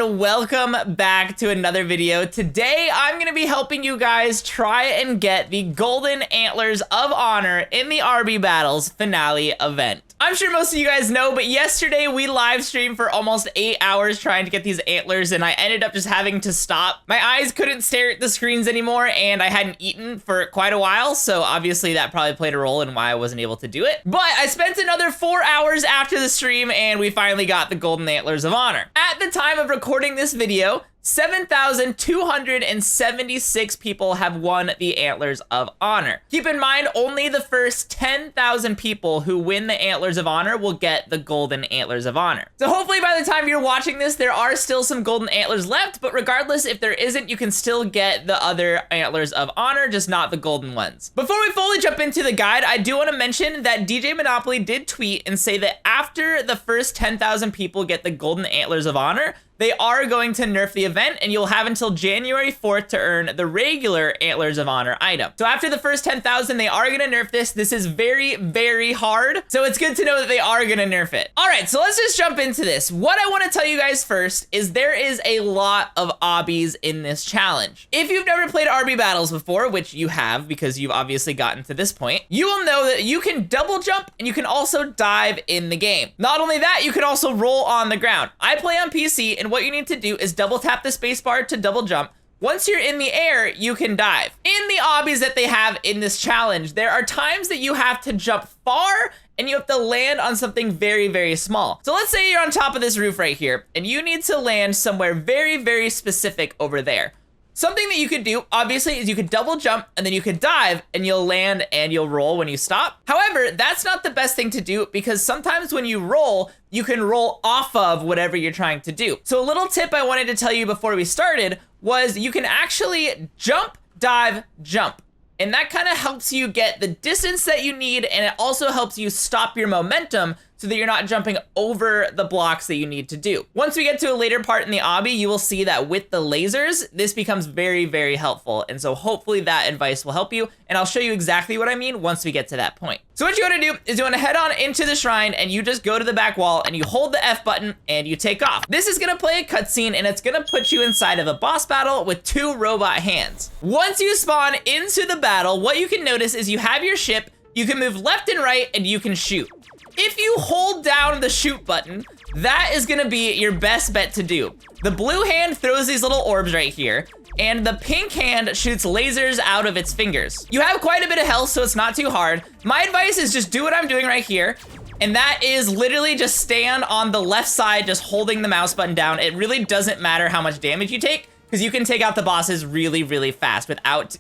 and welcome back to another video. Today, I'm gonna be helping you guys try and get the Golden Antlers of Honor in the Obby Battles finale event. I'm sure most of you guys know, but yesterday we live streamed for almost 8 hours trying to get these antlers, and I ended up just having to stop. My eyes couldn't stare at the screens anymore, and I hadn't eaten for quite a while, so obviously that probably played a role in why I wasn't able to do it. But I spent another 4 hours after the stream, and we finally got the Golden Antlers of Honor. At the time of recording this video, 7,276 people have won the Antlers of Honor. Keep in mind, only the first 10,000 people who win the Antlers of Honor will get the Golden Antlers of Honor. So hopefully by the time you're watching this, there are still some Golden Antlers left, but regardless, if there isn't, you can still get the other Antlers of Honor, just not the golden ones. Before we fully jump into the guide, I do want to mention that DJ Monopoly did tweet and say that after the first 10,000 people get the Golden Antlers of Honor, they are going to nerf the event, and you'll have until January 4th to earn the regular Antlers of Honor item. So after the first 10,000, they are gonna nerf this. This is very, very hard, so it's good to know that they are gonna nerf it. All right, so let's just jump into this. What I wanna tell you guys first is there is a lot of obbies in this challenge. If you've never played Obby Battles before, which you have because you've obviously gotten to this point, you will know that you can double jump and you can also dive in the game. Not only that, you can also roll on the ground. I play on PC, and what you need to do is double tap the spacebar to double jump. Once you're in the air, you can dive. In the obbies that they have in this challenge, there are times that you have to jump far and you have to land on something very, very small. So let's say you're on top of this roof right here and you need to land somewhere very, very specific over there. Something that you could do, obviously, is you could double jump and then you could dive and you'll land and you'll roll when you stop. However, that's not the best thing to do because sometimes when you roll, you can roll off of whatever you're trying to do. So a little tip I wanted to tell you before we started was you can actually jump, dive, jump. And that kind of helps you get the distance that you need, and it also helps you stop your momentum so that you're not jumping over the blocks that you need to do. Once we get to a later part in the obby, you will see that with the lasers, this becomes very, very helpful. And so hopefully that advice will help you, and I'll show you exactly what I mean once we get to that point. So what you wanna do is you wanna head on into the shrine and you just go to the back wall and you hold the F button and you take off. This is gonna play a cutscene and it's gonna put you inside of a boss battle with 2 robot hands. Once you spawn into the battle, what you can notice is you have your ship, you can move left and right, and you can shoot. If you hold down the shoot button, that is gonna be your best bet to do. The blue hand throws these little orbs right here, and the pink hand shoots lasers out of its fingers. You have quite a bit of health, so it's not too hard. My advice is just do what I'm doing right here, and that is literally just stand on the left side, just holding the mouse button down. It really doesn't matter how much damage you take, because you can take out the bosses really, really fast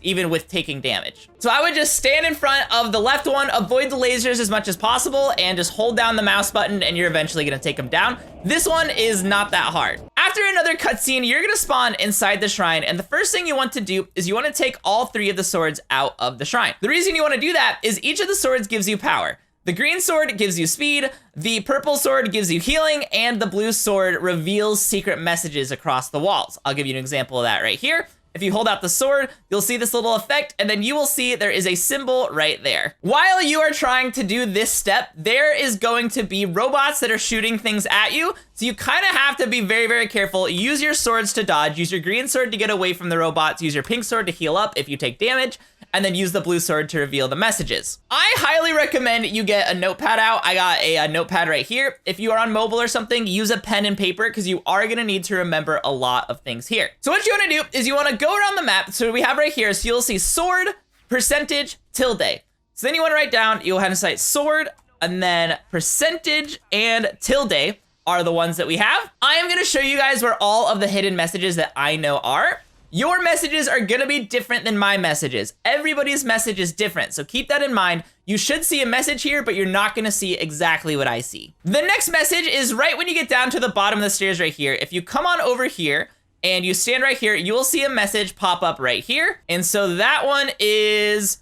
even with taking damage. So I would just stand in front of the left one, avoid the lasers as much as possible, and just hold down the mouse button and you're eventually gonna take them down. This one is not that hard. After another cutscene, you're gonna spawn inside the shrine, and the first thing you want to do is you wanna take all 3 of the swords out of the shrine. The reason you wanna do that is each of the swords gives you power. The green sword gives you speed, the purple sword gives you healing, and the blue sword reveals secret messages across the walls. I'll give you an example of that right here. If you hold out the sword, you'll see this little effect, and then you will see there is a symbol right there. While you are trying to do this step, there is going to be robots that are shooting things at you, so you kind of have to be very, very careful. Use your swords to dodge, use your green sword to get away from the robots, use your pink sword to heal up if you take damage, and then use the blue sword to reveal the messages. I highly recommend you get a notepad out. I got a notepad right here. If you are on mobile or something, use a pen and paper because you are gonna need to remember a lot of things here. So what you wanna do is you wanna go around the map. So we have right here, so you'll see sword, percentage, tilde. So then you wanna write down, you'll have to cite sword, and then percentage and tilde are the ones that we have. I am gonna show you guys where all of the hidden messages that I know are. Your messages are gonna be different than my messages. Everybody's message is different, so keep that in mind. You should see a message here, but you're not gonna see exactly what I see. The next message is right when you get down to the bottom of the stairs right here. If you come on over here and you stand right here, you will see a message pop up right here. And so that one is,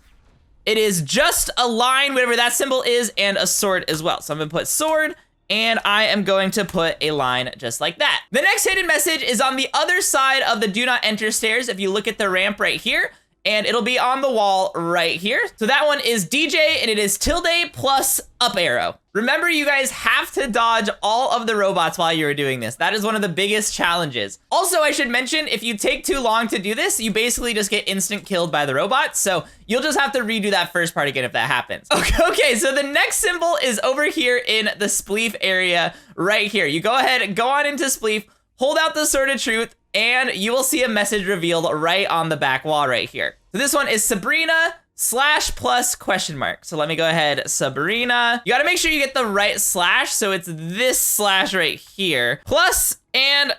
it is just a line, whatever that symbol is, and a sword as well. So I'm gonna put sword, and I am going to put a line just like that. The next hidden message is on the other side of the do not enter stairs. If you look at the ramp right here, and it'll be on the wall right here. So that one is DJ, and it is tilde plus up arrow. Remember, you guys have to dodge all of the robots while you're doing this. That is one of the biggest challenges. Also, I should mention, if you take too long to do this, you basically just get instant killed by the robots. So you'll just have to redo that first part again if that happens. Okay, so the next symbol is over here in the spleef area right here. You go ahead and go on into spleef, hold out the sword of truth, and you will see a message revealed right on the back wall right here. So this one is Sabrina /+ ? So let me go ahead, Sabrina. You gotta make sure you get the right slash, so it's this slash right here, plus and ?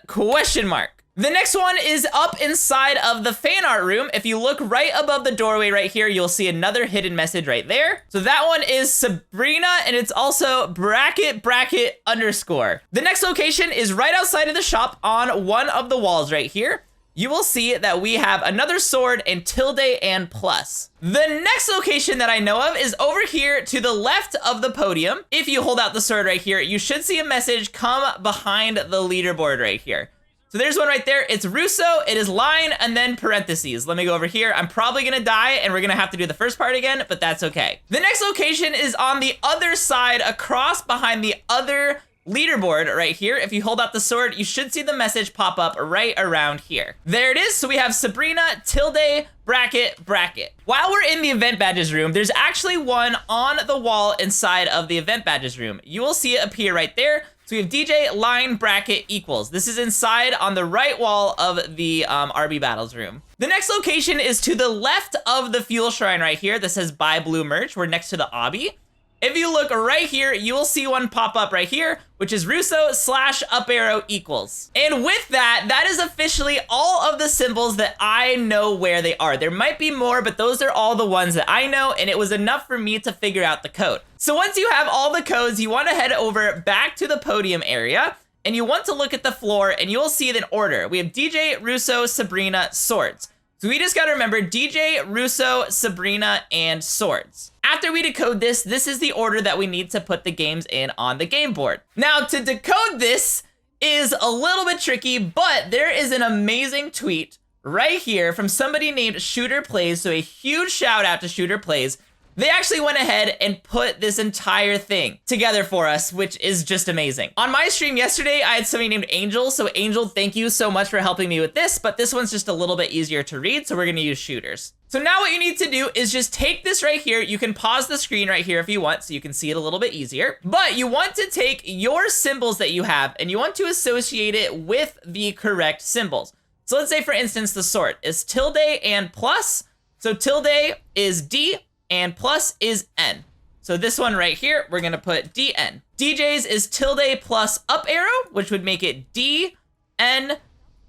The next one is up inside of the fan art room. If you look right above the doorway right here, you'll see another hidden message right there. So that one is Sabrina, and it's also .. The next location is right outside of the shop on one of the walls right here. You will see that we have another sword and tilde and plus. The next location that I know of is over here to the left of the podium. If you hold out the sword right here, you should see a message come behind the leaderboard right here. So there's one right there. It's Russo, it is line, and then parentheses. Let me go over here. I'm probably gonna die, and we're gonna have to do the first part again, but that's okay. The next location is on the other side, across behind the other leaderboard right here. If you hold out the sword, you should see the message pop up right around here. There it is. So we have Sabrina, tilde, bracket. While we're in the event badges room, there's actually one on the wall inside of the event badges room. You will see it appear right there. So we have DJ line bracket equals. This is inside on the right wall of the RB battles room. The next location is to the left of the fuel shrine right here. This says buy blue merch. We're next to the Obby. If you look right here, you will see one pop up right here, which is Russo /up arrow equals. And with that, that is officially all of the symbols that I know where they are. There might be more, but those are all the ones that I know, and it was enough for me to figure out the code. So once you have all the codes, you want to head over back to the podium area, and you want to look at the floor, and you will see it in order. We have DJ, Russo, Sabrina, swords. So we just gotta remember DJ, Russo, Sabrina, and swords. After we decode this, this is the order that we need to put the games in on the game board. Now, to decode this is a little bit tricky, but there is an amazing tweet right here from somebody named Shooter Plays, so a huge shout out to Shooter Plays. They actually went ahead and put this entire thing together for us, which is just amazing. On my stream yesterday, I had somebody named Angel. So Angel, thank you so much for helping me with this, but this one's just a little bit easier to read, so we're gonna use shooters. So now what you need to do is just take this right here. You can pause the screen right here if you want, so you can see it a little bit easier. But you want to take your symbols that you have, and you want to associate it with the correct symbols. So let's say, for instance, the sword is tilde and plus. So tilde is D, and plus is N. So this one right here, we're gonna put DN. DJ's is tilde plus up arrow, which would make it D, N,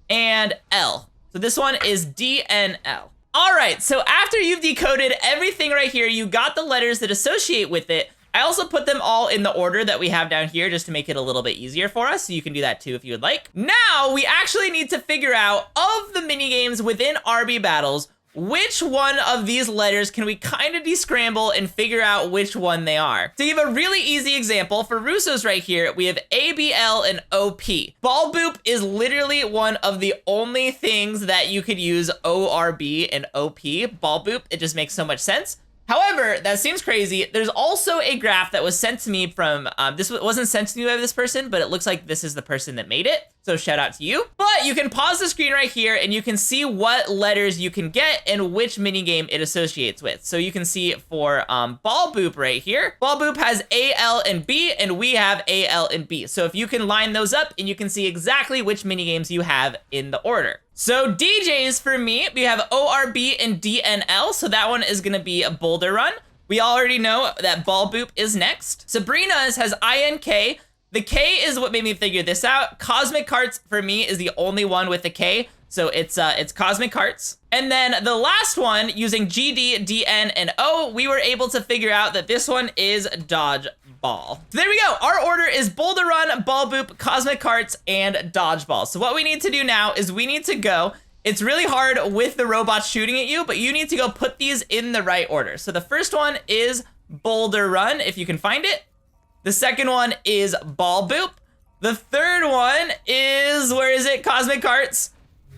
and L. So this one is DNL. All right, so after you've decoded everything right here, you got the letters that associate with it. I also put them all in the order that we have down here just to make it a little bit easier for us, so you can do that too if you would like. Now, we actually need to figure out, of the mini games within RB Battles, which one of these letters can we kind of descramble and figure out which one they are? To give a really easy example, for Russo's right here, we have A, B, L, and OP. Ball boop is literally one of the only things that you could use ORB and OP. Ball boop, it just makes so much sense. However, that seems crazy. There's also a graph that was sent to me from, this wasn't sent to me by this person, but it looks like this is the person that made it. So shout out to you. But you can pause the screen right here and you can see what letters you can get and which minigame it associates with. So you can see for Ball Boop right here, Ball Boop has A, L, and B, and we have A, L, and B. So if you can line those up and you can see exactly which minigames you have in the order. So DJs for me, we have ORB and DNL. So that one is gonna be a boulder run. We already know that Ball Boop is next. Sabrina's has INK. The K is what made me figure this out. Cosmic Karts for me is the only one with the K. So it's Cosmic Karts. And then the last one, using GD, DN, and O, we were able to figure out that this one is Dodgeball. So there we go. Our order is Boulder Run, Ball Boop, Cosmic Karts, and Dodgeball. So what we need to do now is we need to go. It's really hard with the robots shooting at you, but you need to go put these in the right order. So the first one is Boulder Run, if you can find it. The second one is Ball Boop. The third one is, where is it? Cosmic Karts.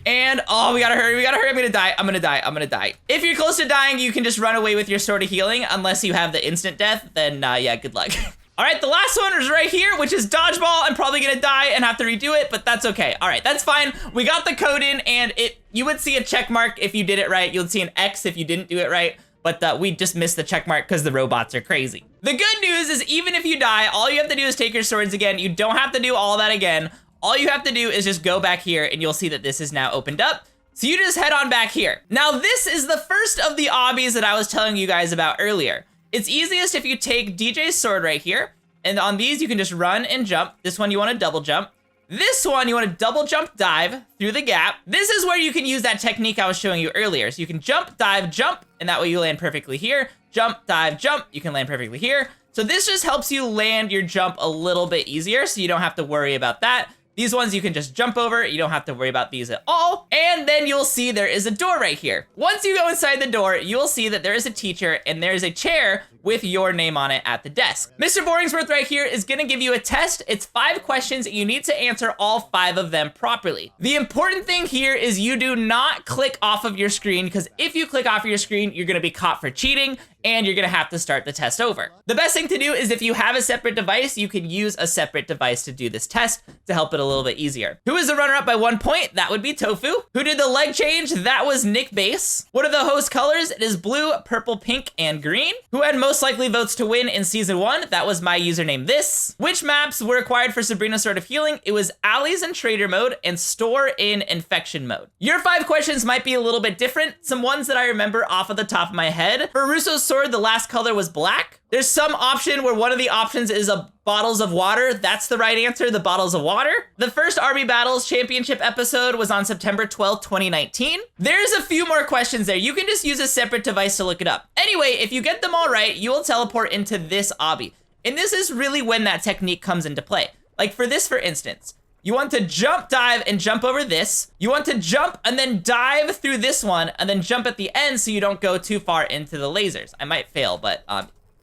And, oh, we gotta hurry, I'm gonna die. If you're close to dying, you can just run away with your Sword of Healing, unless you have the instant death, then, yeah, good luck. All right, the last one is right here, which is Dodgeball. I'm probably gonna die and have to redo it, but that's okay. All right, that's fine. We got the code in, and you would see a check mark if you did it right. You'd see an X if you didn't do it right, but we just missed the check mark because the robots are crazy. The good news is even if you die, all you have to do is take your swords again. You don't have to do all that again. All you have to do is just go back here, and you'll see that this is now opened up. So you just head on back here. Now, this is the first of the obbies that I was telling you guys about earlier. It's easiest if you take DJ's sword right here, and on these, you can just run and jump. This one, you want to double jump. This one, you want to double jump dive through the gap. This is where you can use that technique I was showing you earlier. So you can jump, dive, jump, and that way you land perfectly here. Jump, dive, jump, you can land perfectly here. So this just helps you land your jump a little bit easier, so you don't have to worry about that. These ones you can just jump over. You don't have to worry about these at all. And then you'll see there is a door right here. Once you go inside the door, you'll see that there is a teacher and there's a chair with your name on it at the desk. Mr. Boringsworth right here is gonna give you a test. It's 5 questions. You need to answer all 5 of them properly. The important thing here is you do not click off of your screen, because if you click off of your screen, you're gonna be caught for cheating and you're gonna have to start the test over. The best thing to do is if you have a separate device, you can use a separate device to do this test to help it a little bit easier. Who is the runner-up by 1 point? That would be Tofu. Who did the leg change? That was Nick Base. What are the host colors? It is blue, purple, pink, and green. Who had most likely votes to win in season 1? That was my username this. Which maps were acquired for Sabrina's Sword of Healing? It was Alleys in Trader mode and Store in Infection mode. Your 5 questions might be a little bit different. Some ones that I remember off of the top of my head. For Russo's sword, the last color was black. There's some option where one of the options is bottles of water. That's the right answer, the bottles of water. The first Army Battles Championship episode was on September 12th, 2019. There's a few more questions there. You can just use a separate device to look it up. Anyway, if you get them all right, you will teleport into this obby. And this is really when that technique comes into play. Like for this, for instance, you want to jump, dive, and jump over this. You want to jump and then dive through this one and then jump at the end so you don't go too far into the lasers. I might fail, but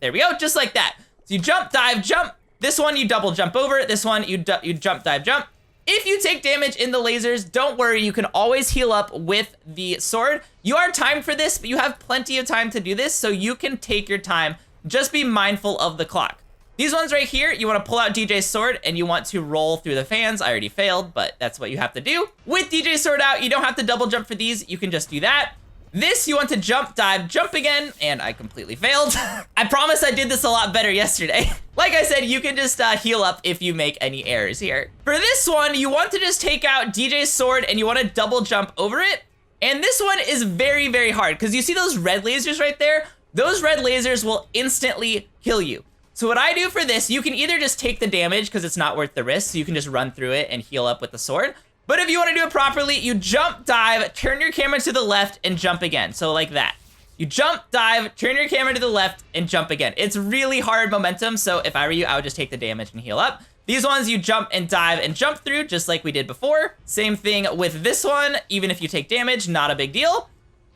there we go, just like that. So you jump, dive, jump. This one, you double jump over. This one, you jump, dive, jump. If you take damage in the lasers, don't worry, you can always heal up with the sword. You are timed for this, but you have plenty of time to do this, so you can take your time. Just be mindful of the clock. These ones right here, you want to pull out DJ's sword and you want to roll through the fans. I already failed, but that's what you have to do. With DJ's sword out, you don't have to double jump for these. You can just do that. This, you want to jump, dive, jump again, and I completely failed. I promise I did this a lot better yesterday. Like I said, you can just heal up if you make any errors here. For this one, you want to just take out DJ's sword and you want to double jump over it. And this one is very, very hard because you see those red lasers right there? Those red lasers will instantly kill you. So what I do for this, you can either just take the damage because it's not worth the risk, so you can just run through it and heal up with the sword. But if you want to do it properly, you jump, dive, turn your camera to the left, and jump again. So like that. You jump, dive, turn your camera to the left, and jump again. It's really hard momentum, so if I were you, I would just take the damage and heal up. These ones, you jump and dive and jump through, just like we did before. Same thing with this one. Even if you take damage, not a big deal.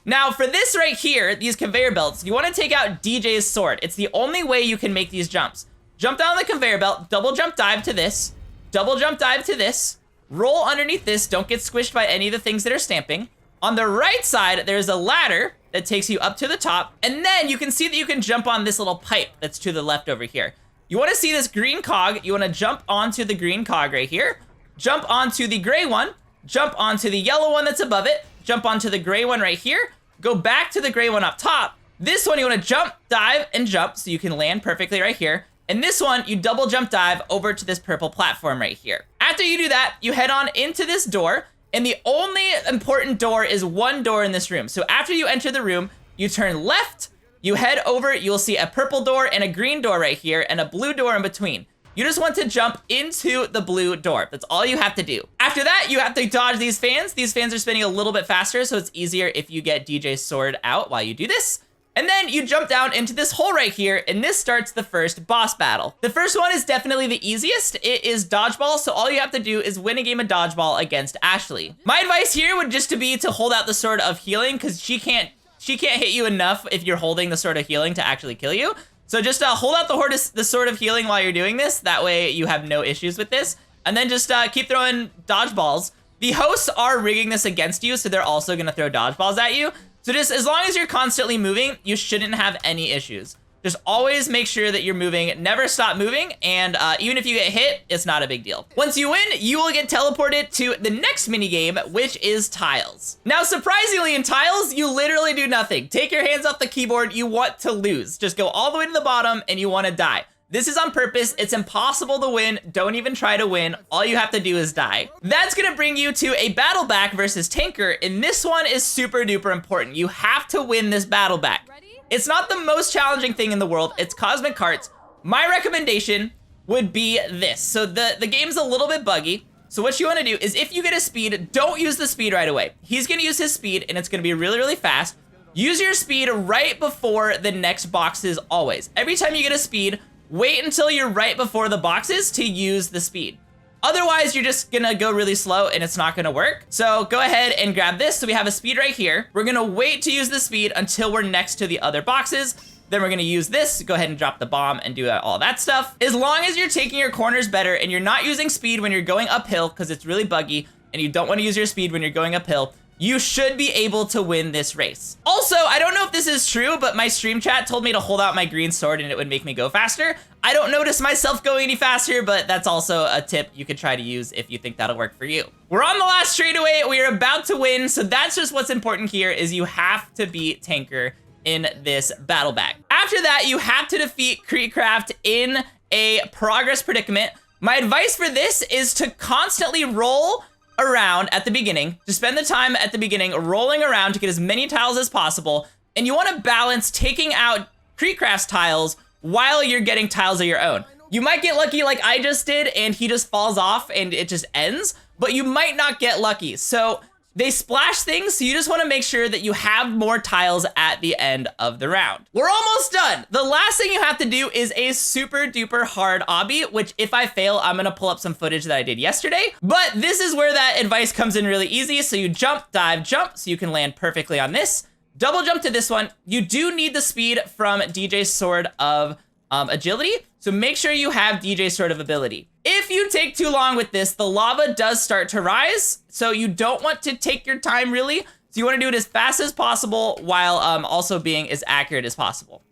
Now, for this right here, these conveyor belts, you want to take out DJ's sword. It's the only way you can make these jumps. Jump down the conveyor belt, double jump dive to this, double jump dive to this, roll underneath this, don't get squished by any of the things that are stamping. On the right side, there's a ladder that takes you up to the top, and then you can see that you can jump on this little pipe that's to the left over here. You want to see this green cog, you want to jump onto the green cog right here, jump onto the gray one, jump onto the yellow one that's above it, jump onto the gray one right here, go back to the gray one up top. This one, you want to jump, dive, and jump so you can land perfectly right here. And this one, you double jump dive over to this purple platform right here. After you do that, you head on into this door, and the only important door is one door in this room. So after you enter the room, you turn left, you head over, you'll see a purple door and a green door right here, and a blue door in between. You just want to jump into the blue door. That's all you have to do. After that, you have to dodge these fans. These fans are spinning a little bit faster, so it's easier if you get DJ's sword out while you do this. And then you jump down into this hole right here, and this starts the first boss battle. The first one is definitely the easiest. It is Dodgeball, so all you have to do is win a game of Dodgeball against Ashley. My advice here would just to be to hold out the Sword of Healing, because she can't hit you enough if you're holding the Sword of Healing to actually kill you. So just hold out the Sword of Healing while you're doing this. That way you have no issues with this. And then just keep throwing dodgeballs. The hosts are rigging this against you, so they're also gonna throw dodgeballs at you. So just as long as you're constantly moving, you shouldn't have any issues. Just always make sure that you're moving, never stop moving, and even if you get hit, it's not a big deal. Once you win, you will get teleported to the next mini game, which is tiles. Now, surprisingly, in tiles, you literally do nothing. Take your hands off the keyboard, you want to lose. Just go all the way to the bottom and you want to die. This is on purpose. It's impossible to win. Don't even try to win. All you have to do is die. That's gonna bring you to a battle back versus tanker, and this one is super duper important. You have to win this battle back. It's not the most challenging thing in the world. It's cosmic carts. My recommendation would be this. So the game's a little bit buggy. So what you want to do is if you get a speed, don't use the speed right away. He's going to use his speed and it's going to be really, really fast. Use your speed right before the next boxes always. Every time you get a speed, wait until you're right before the boxes to use the speed. Otherwise, you're just gonna go really slow and it's not gonna work. So go ahead and grab this. So we have a speed right here. We're gonna wait to use the speed until we're next to the other boxes. Then we're gonna use this, go ahead and drop the bomb and do all that stuff. As long as you're taking your corners better and you're not using speed when you're going uphill because it's really buggy and you don't wanna use your speed when you're going uphill, you should be able to win this race. Also, I don't know if this is true, but my stream chat told me to hold out my green sword and it would make me go faster. I don't notice myself going any faster, but that's also a tip you could try to use if you think that'll work for you. We're on the last straightaway. We are about to win, so that's just what's important here is you have to beat tanker in this battle back. After that, you have to defeat Creekcraft in a progress predicament. My advice for this is to constantly roll around at the beginning, to spend the time at the beginning rolling around to get as many tiles as possible, and you want to balance taking out Creekcraft's tiles while you're getting tiles of your own. You might get lucky like I just did and he just falls off and it just ends, but you might not get lucky. So they splash things, so you just want to make sure that you have more tiles at the end of the round. We're almost done. The last thing you have to do is a super duper hard obby, which if I fail, I'm gonna pull up some footage that I did yesterday. But this is where that advice comes in really easy. So you jump, dive, jump, so you can land perfectly on this. Double jump to this one. You do need the speed from DJ's Sword of Agility, so make sure you have DJ's Sword of Ability. If you take too long with this, the lava does start to rise, so you don't want to take your time really. So you want to do it as fast as possible while also being as accurate as possible.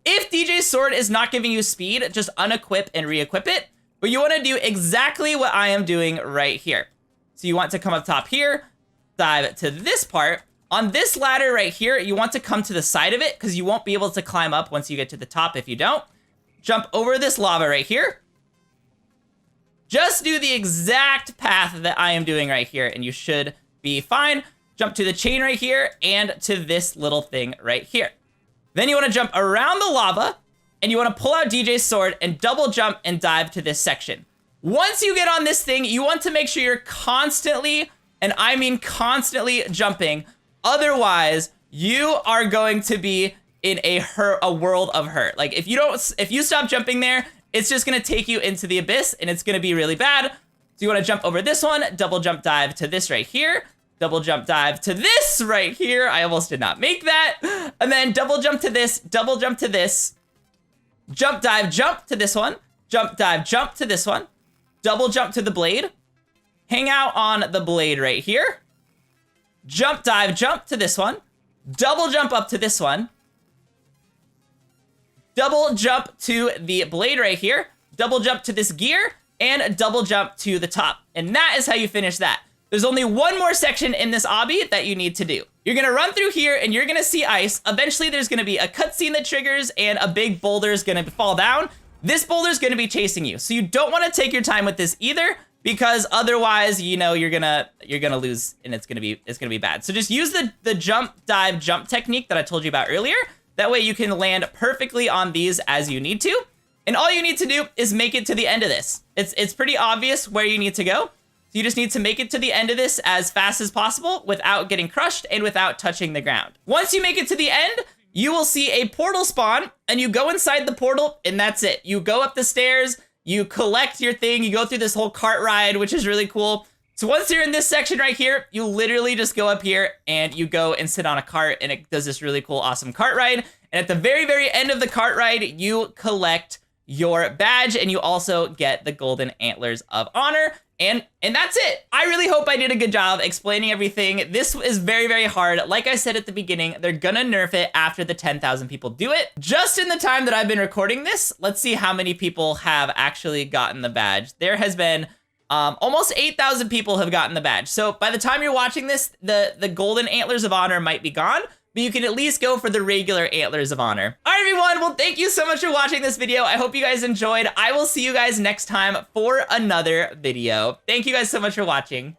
If DJ's Sword is not giving you speed, just unequip and re-equip it, but you want to do exactly what I am doing right here. So you want to come up top here, dive to this part. On this ladder right here, you want to come to the side of it because you won't be able to climb up once you get to the top if you don't. Jump over this lava right here. Just do the exact path that I am doing right here and you should be fine. Jump to the chain right here and to this little thing right here. Then you want to jump around the lava and you want to pull out DJ's Sword and double jump and dive to this section. Once you get on this thing, you want to make sure you're constantly, and I mean constantly, jumping. Otherwise, you are going to be in a world of hurt. Like if you stop jumping there, it's just gonna take you into the abyss and it's gonna be really bad. So you wanna jump over this one, double jump dive to this right here, double jump dive to this right here. I almost did not make that. And then double jump to this, double jump to this, jump dive, jump to this one, jump dive, jump to this one, double jump to the blade, hang out on the blade right here, jump dive, jump to this one, double jump up to this one, double jump to the blade right here, double jump to this gear, and double jump to the top. And that is how you finish that. There's only one more section in this obby that you need to do. You're gonna run through here and you're gonna see ice. Eventually there's gonna be a cutscene that triggers and a big boulder is gonna fall down. This boulder is gonna be chasing you. So you don't wanna take your time with this either, because otherwise, you know, you're gonna lose and it's gonna be bad. So just use the jump, dive, jump technique that I told you about earlier. That way you can land perfectly on these as you need to. And all you need to do is make it to the end of this. It's pretty obvious where you need to go. So you just need to make it to the end of this as fast as possible without getting crushed and without touching the ground. Once you make it to the end, you will see a portal spawn and you go inside the portal and that's it. You go up the stairs, you collect your thing, you go through this whole cart ride, which is really cool. So once you're in this section right here, you literally just go up here and you go and sit on a cart and it does this really cool, awesome cart ride. And at the very, very end of the cart ride, you collect your badge and you also get the golden Antlers of Honor. And that's it. I really hope I did a good job explaining everything. This is very, very hard. Like I said at the beginning, they're gonna nerf it after the 10,000 people do it. Just in the time that I've been recording this, let's see how many people have actually gotten the badge. There has been almost 8,000 people have gotten the badge. So by the time you're watching this, the golden Antlers of Honor might be gone, but you can at least go for the regular Antlers of Honor. All right, everyone. Well, thank you so much for watching this video. I hope you guys enjoyed. I will see you guys next time for another video. Thank you guys so much for watching.